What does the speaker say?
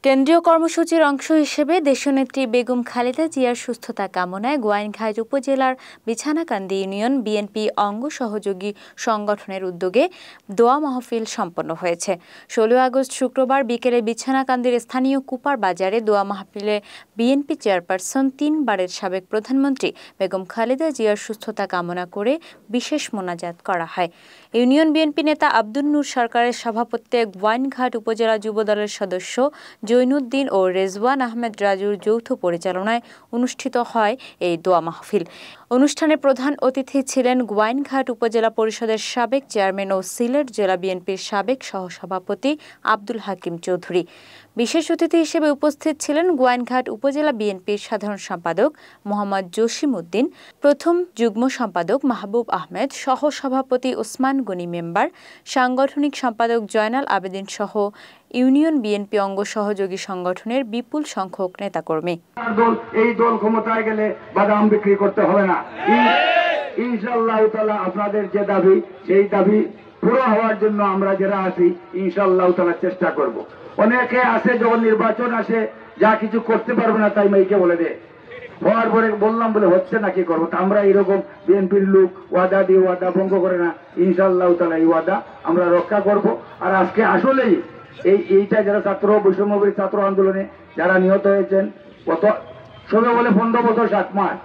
কেন্দ্রীয় কর্মসূচির অংশ হিসেবে দেশনেত্রী বেগম খালেদা জিয়ার সুস্থতা কামনায় গোয়াইনঘাট উপজেলার বিছানাকান্দি ইউনিয়ন বিএনপি অঙ্গ সহযোগী সংগঠনের উদ্যোগে দোয়া মাহফিল সম্পন্ন হয়েছে। 16 আগস্ট শুক্রবার বিকেলে বিছানাকান্দির স্থানীয় কুপার বাজারে দোয়া মাহফিলে বিএনপি চেয়ারপারসন 3 বারের সাবেক প্রধানমন্ত্রী বেগম খালেদা জিয়ার সুস্থতা কামনা করে বিশেষ মোনাজাত করা হয়। ইউনিয়ন বিএনপি নেতা আব্দুল নূর সরকারের সভাপতিত্বে গোয়াইনঘাট উপজেলা যুবদলের সদস্য জৈনুদ্দিন ও রেজওয়ান আহমেদ রাজুর যৌথ পরিচালনায় অনুষ্ঠিত হয় এই দোয়া মাহফিল। অনুষ্ঠানে প্রধান অতিথি ছিলেন গোয়াইনঘাট উপজেলা পরিষদের সাবেক চেয়ারম্যান ও সিলেট জেলা বিএনপির সাবেক সহসভাপতি আব্দুল হাকিম চৌধুরী। বিশেষ অতিথি হিসেবে উপস্থিত ছিলেন গোয়াইনঘাট উপজেলা বিএনপির সাধারণ সম্পাদক মোহাম্মদ জসিম উদ্দিন, প্রথম যুগ্ম সম্পাদক মাহবুব আহমেদ, সহসভাপতি ওসমান গনি মেম্বার, সাংগঠনিক সম্পাদক জয়নাল আবেদিন সহ ইউনিয়ন বিএনপি অঙ্গ সহযোগী সংগঠনের বিপুল সংখ্যক নেতাকর্মী। এই দল ক্ষমতায় গেলে বাদাম বিক্রি করতে হবে না, ইনশাআল্লাহ তাআলা। আপনাদের যে দাবি সেই দাবি পুরো হওয়ার জন্য আমরা যারা আছি ইনশাআল্লাহ তাআলা চেষ্টা করব। অনেকে আছে যখন নির্বাচন আসে যা কিছু করতে পারবে না তাই মাইকে বলে দেয়, হওয়ার পরে বললাম বলে হচ্ছে না কি করবো। আমরা এরকম বিএনপির লোক ওয়াদা দিয়ে ওয়াদা ভঙ্গ করে না, ইনশাআল্লাহ তাআলা এই ওয়াদা আমরা রক্ষা করব। আর আজকে আসলেই এইটা যারা ছাত্র বৈষম্যবিরোধী ছাত্র আন্দোলনে যারা নিহত হয়েছেন, কত সবে বলে 15 বছর 7 মাস,